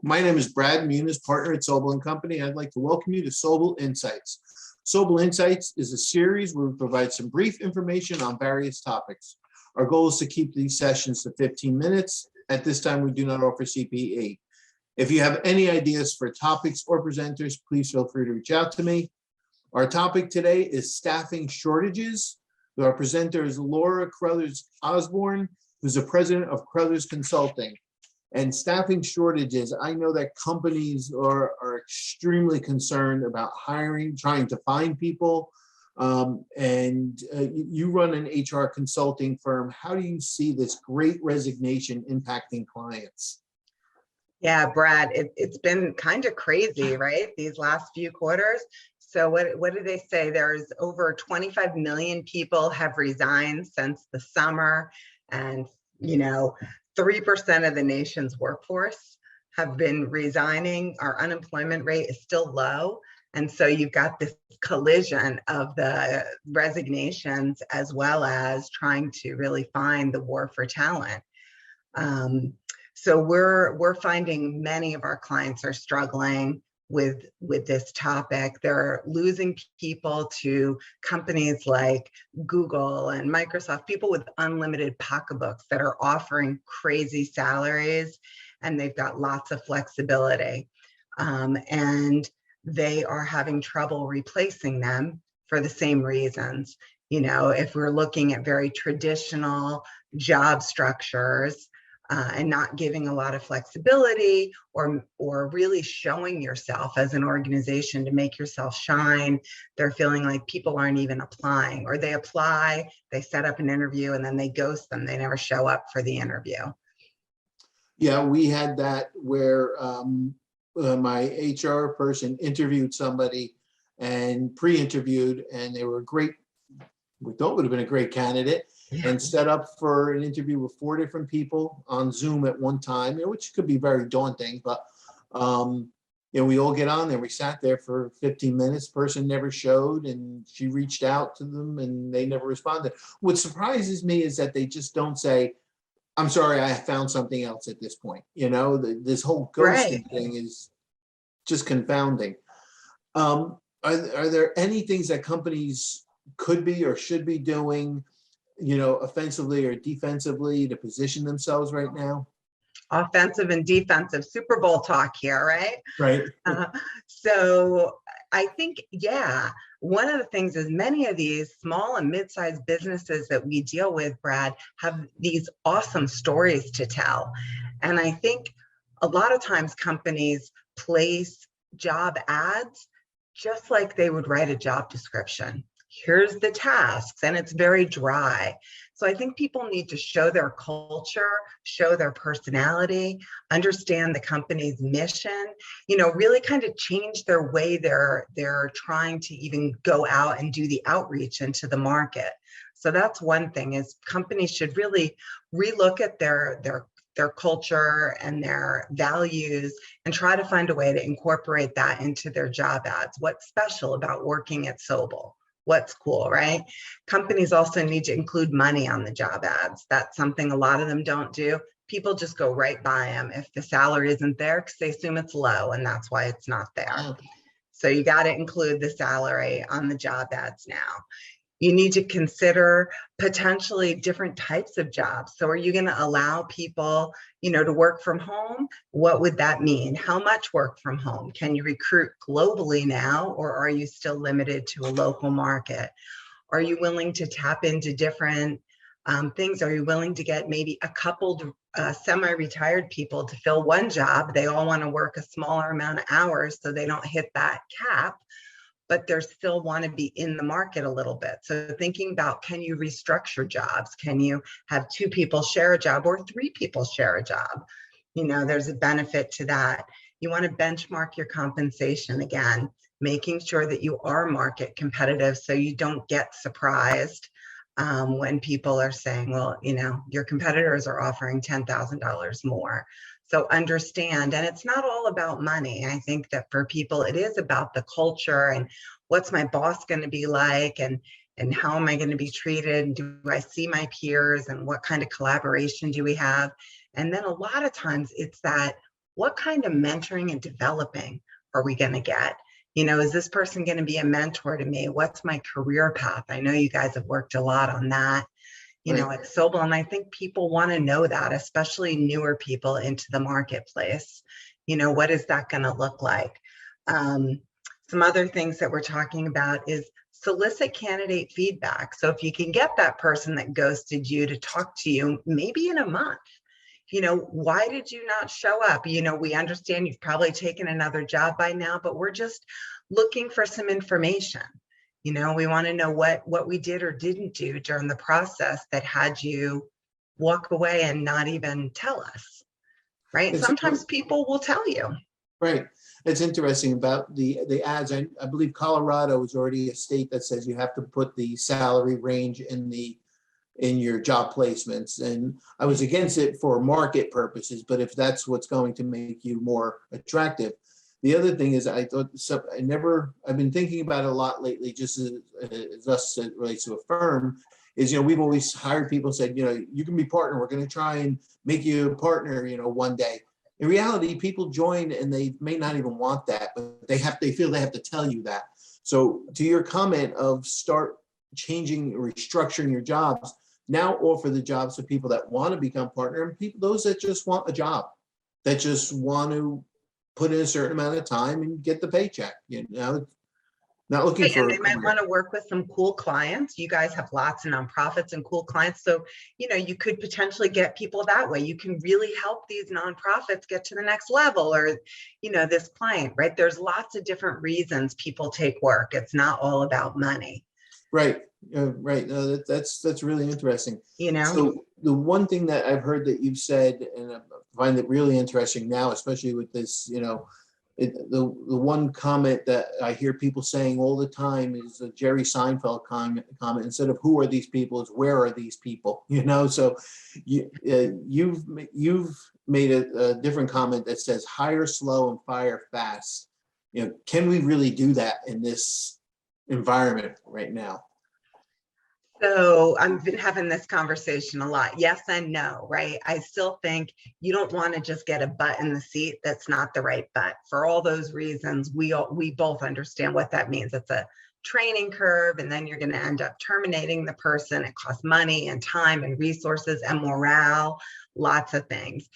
My name is Brad Muniz, partner at Sobel & Company. I'd like to welcome you to Sobel Insights. Sobel Insights is a series where we provide some brief information on various topics. Our goal is to keep these sessions to 15 minutes. At this time, we do not offer CPE. If you have any ideas for topics or presenters, please feel free to reach out to me. Our topic today is staffing shortages. Our presenter is Laura Crothers Osborn, who's the president of Crothers Consulting. And staffing shortages, I know that companies are extremely concerned about hiring, trying to find people. You run an HR consulting firm. How do you see this great resignation impacting clients? Yeah, Brad, it's been kind of crazy, right? These last few quarters. So what did they say? There's over 25 million people have resigned since the summer, and 3% of the nation's workforce have been resigning. Our unemployment rate is still low. And so you've got this collision of the resignations as well as trying to really find the war for talent. So we're finding many of our clients are struggling with this topic. They're losing people to companies like Google and Microsoft, people with unlimited pocketbooks that are offering crazy salaries, and they've got lots of flexibility. And they are having trouble replacing them for the same reasons. If we're looking at very traditional job structures, and not giving a lot of flexibility or really showing yourself as an organization to make yourself shine, they're feeling like people aren't even applying, or they apply, they set up an interview, and then they ghost them. They never show up for the interview. Yeah, we had that where my HR person interviewed somebody and pre-interviewed, and they were great. We thought would have been a great candidate. Yeah. And set up for an interview with 4 different people on Zoom at one time, which could be very daunting, but we all get on there. We sat there for 15 minutes, person never showed, and she reached out to them and they never responded. What surprises me is that they just don't say, I'm sorry, I found something else at this point. This whole ghosting thing is just confounding. Are there any things that companies could be or should be doing, offensively or defensively to position themselves right now? Offensive and defensive, Super Bowl talk here, right? Right. So I think, one of the things is many of these small and mid-sized businesses that we deal with, Brad, have these awesome stories to tell. And I think a lot of times companies place job ads just like they would write a job description. Here's the tasks, and it's very dry. So I think people need to show their culture, show their personality, understand the company's mission, really kind of change their way they're trying to even go out and do the outreach into the market. So that's one thing, is companies should really relook at their culture and their values and try to find a way to incorporate that into their job ads. What's special about working at Sobel? What's cool, right? Companies also need to include money on the job ads. That's something a lot of them don't do. People just go right by them if the salary isn't there, because they assume it's low, and that's why it's not there. So you got to include the salary on the job ads now. You need to consider potentially different types of jobs. So are you going to allow people, to work from home? What would that mean? How much work from home? Can you recruit globally now, or are you still limited to a local market? Are you willing to tap into different things? Are you willing to get maybe a couple semi-retired people to fill one job? They all want to work a smaller amount of hours so they don't hit that cap, but they still want to be in the market a little bit. So thinking about, can you restructure jobs? Can you have 2 people share a job or 3 people share a job? There's a benefit to that. You want to benchmark your compensation again, making sure that you are market competitive so you don't get surprised when people are saying, well, your competitors are offering $10,000 more. So understand, and it's not all about money. I think that for people, it is about the culture and what's my boss going to be like, and how am I going to be treated? And do I see my peers, and what kind of collaboration do we have? And then a lot of times it's that what kind of mentoring and developing are we going to get? You know, is this person going to be a mentor to me? What's my career path? I know you guys have worked a lot on that, you know, Right. at Sobel. And I think people want to know that, especially newer people into the marketplace. You know, what is that going to look like? Some other things that we're talking about is solicit candidate feedback. So if you can get that person that ghosted you to talk to you, maybe in a month, you know, why did you not show up? You know, we understand you've probably taken another job by now, but we're just looking for some information. You know, we want to know what we did or didn't do during the process that had you walk away and not even tell us, right? It's Sometimes people will tell you. right. It's interesting about the ads. I believe Colorado is already a state that says you have to put the salary range in your job placements. And I was against it for market purposes, but if that's what's going to make you more attractive. The other thing is I've been thinking about it a lot lately, just as us it relates to a firm, is, you know, we've always hired people, said, you know, you can be partner. We're going to try and make you a partner, you know, one day. In reality, people join and they may not even want that, but they feel they have to tell you that. So to your comment of start changing, restructuring your jobs, now offer the jobs to people that want to become partner and people, those that just want a job, that just want to put in a certain amount of time and get the paycheck, you know, not looking Right, for and a they might career. want to work with some cool clients. You guys have lots of nonprofits and cool clients. So, you know, you could potentially get people that way. You can really help these nonprofits get to the next level, or, you know, this client, right? There's lots of different reasons people take work. It's not all about money. Right. Right. No, that's really interesting. You know? So the one thing that I've heard that you've said, and I find it really interesting now, especially with this, you know, the one comment that I hear people saying all the time is a Jerry Seinfeld comment. Instead of who are these people, is where are these people? You know, so you've made a different comment that says hire slow and fire fast. You know, can we really do that in this environment right now? So I've been having this conversation a lot. Yes and no, right? I still think you don't want to just get a butt in the seat that's not the right butt. For all those reasons, we both understand what that means. It's a training curve, and then you're going to end up terminating the person. It costs money and time and resources and morale, lots of things.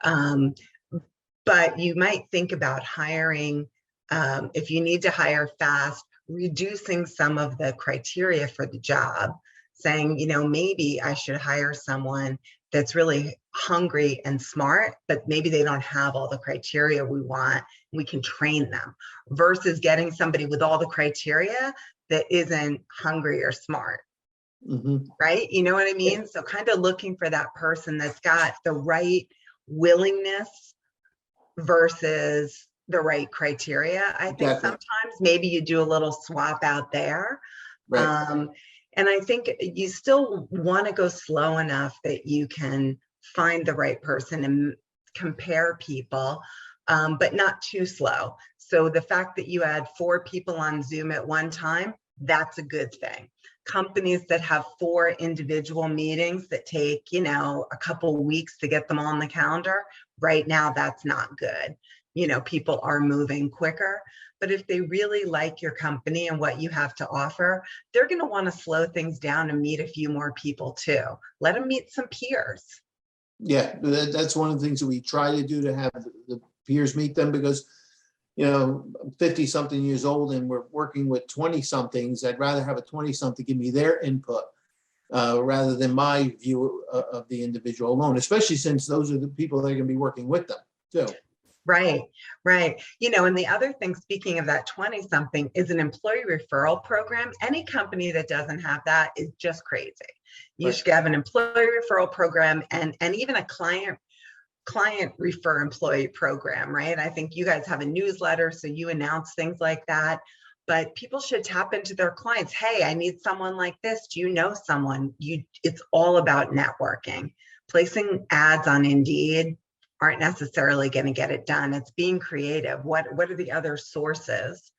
But you might think about hiring, if you need to hire fast, reducing some of the criteria for the job, saying, you know, maybe I should hire someone that's really hungry and smart, but maybe they don't have all the criteria we want. We can train them, versus getting somebody with all the criteria that isn't hungry or smart. Mm-hmm. Right? You know what I mean? So kind of looking for that person that's got the right willingness versus the right criteria. I think Exactly. sometimes maybe you do a little swap out there. Right. And I think you still want to go slow enough that you can find the right person and compare people, but not too slow. So the fact that you had 4 people on Zoom at one time, that's a good thing. Companies that have 4 individual meetings that take, you know, a couple weeks to get them on the calendar, right now, that's not good. You know, people are moving quicker. But if they really like your company and what you have to offer, they're going to want to slow things down and meet a few more people too. Let them meet some peers. Yeah, that's one of the things that we try to do, to have the peers meet them, because, you know, I'm 50 something years old and we're working with 20 somethings. I'd rather have a 20 something give me their input rather than my view of the individual alone, especially since those are the people that are going to be working with them too. Right, right. You know, and the other thing, speaking of that 20 something, is an employee referral program. Any company that doesn't have that is just crazy. You should have an employee referral program, and even a client refer employee program, right? I think you guys have a newsletter, so you announce things like that. But people should tap into their clients. Hey, I need someone like this. Do you know someone? It's all about networking. Placing ads on Indeed aren't necessarily going to get it done. It's being creative. What are the other sources,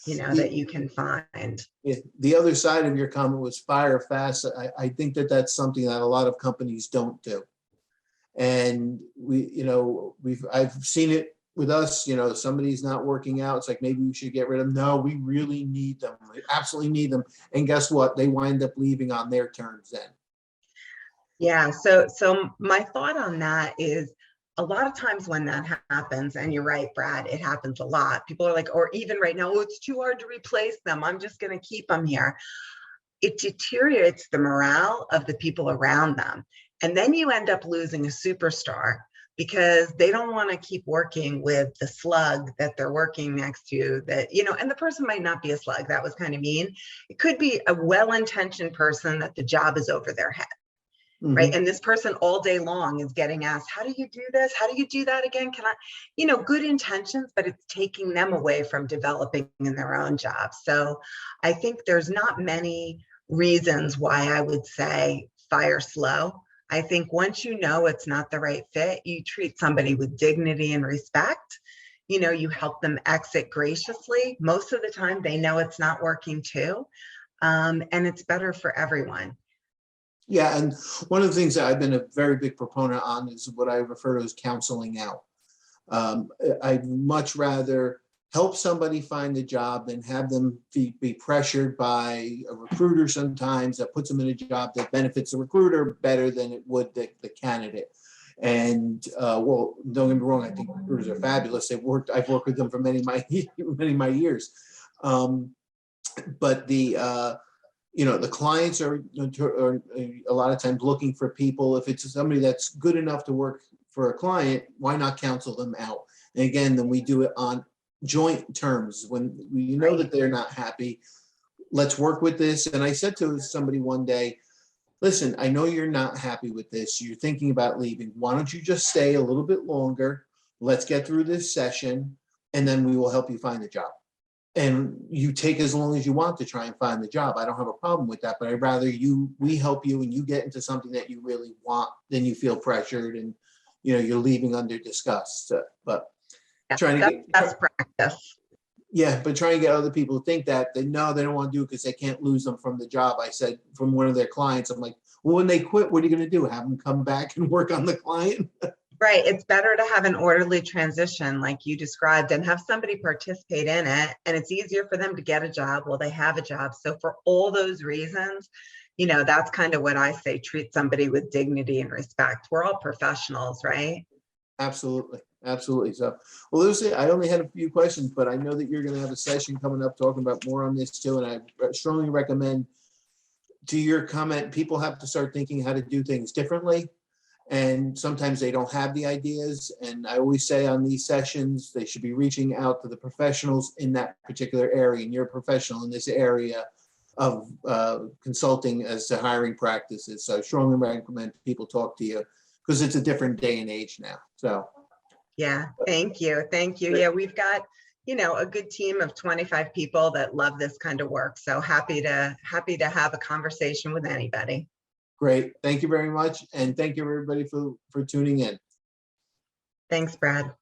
you know, that you can find? The other side of your comment was fire fast. I think that that's something that a lot of companies don't do. And I've seen it with us, somebody's not working out. It's like, maybe we should get rid of them. No, we really need them. We absolutely need them. And guess what? They wind up leaving on their terms then. Yeah, so my thought on that is, a lot of times when that happens, and you're right, Brad, it happens a lot. People are like, or even right now, oh, it's too hard to replace them, I'm just going to keep them here. It deteriorates the morale of the people around them. And then you end up losing a superstar because they don't want to keep working with the slug that they're working next to, that, and the person might not be a slug. That was kind of mean. It could be a well-intentioned person that the job is over their head. Right. And this person all day long is getting asked, how do you do this? How do you do that again? Can I, good intentions, but it's taking them away from developing in their own job. So I think there's not many reasons why I would say fire slow. I think once you know it's not the right fit, you treat somebody with dignity and respect. You help them exit graciously. Most of the time they know it's not working too. And it's better for everyone. Yeah, and one of the things that I've been a very big proponent on is what I refer to as counseling out. I'd much rather help somebody find a job than have them be pressured by a recruiter sometimes that puts them in a job that benefits the recruiter better than it would the candidate. And well, don't get me wrong, I think recruiters are fabulous. I've worked with them for many of my years. But the clients are a lot of times looking for people. If it's somebody that's good enough to work for a client, why not counsel them out? And again, then we do it on joint terms. When you know that they're not happy, let's work with this. And I said to somebody one day, listen, I know you're not happy with this. You're thinking about leaving. Why don't you just stay a little bit longer? Let's get through this session, and then we will help you find a job. And you take as long as you want to try and find the job. I don't have a problem with that, but I'd rather we help you and you get into something that you really want than you feel pressured and you're leaving under disgust. But trying to get best practice. Yeah, but trying to get other people to think that they don't want to do it because they can't lose them from the job. I said from one of their clients, I'm like, well, when they quit, what are you going to do? Have them come back and work on the client? Right. It's better to have an orderly transition like you described and have somebody participate in it. And it's easier for them to get a job while they have a job. So for all those reasons, that's kind of what I say, treat somebody with dignity and respect. We're all professionals, right? Absolutely. Absolutely. So, well, Lucy, I only had a few questions, but I know that you're going to have a session coming up talking about more on this too. And I strongly recommend, to your comment, people have to start thinking how to do things differently. And sometimes they don't have the ideas. And I always say on these sessions, they should be reaching out to the professionals in that particular area. And you're a professional in this area of consulting as to hiring practices. So I strongly recommend people talk to you because it's a different day and age now. So. Yeah, thank you. Thank you. Yeah, we've got, a good team of 25 people that love this kind of work. So happy to have a conversation with anybody. Great. Thank you very much. And thank you everybody for tuning in. Thanks, Brad.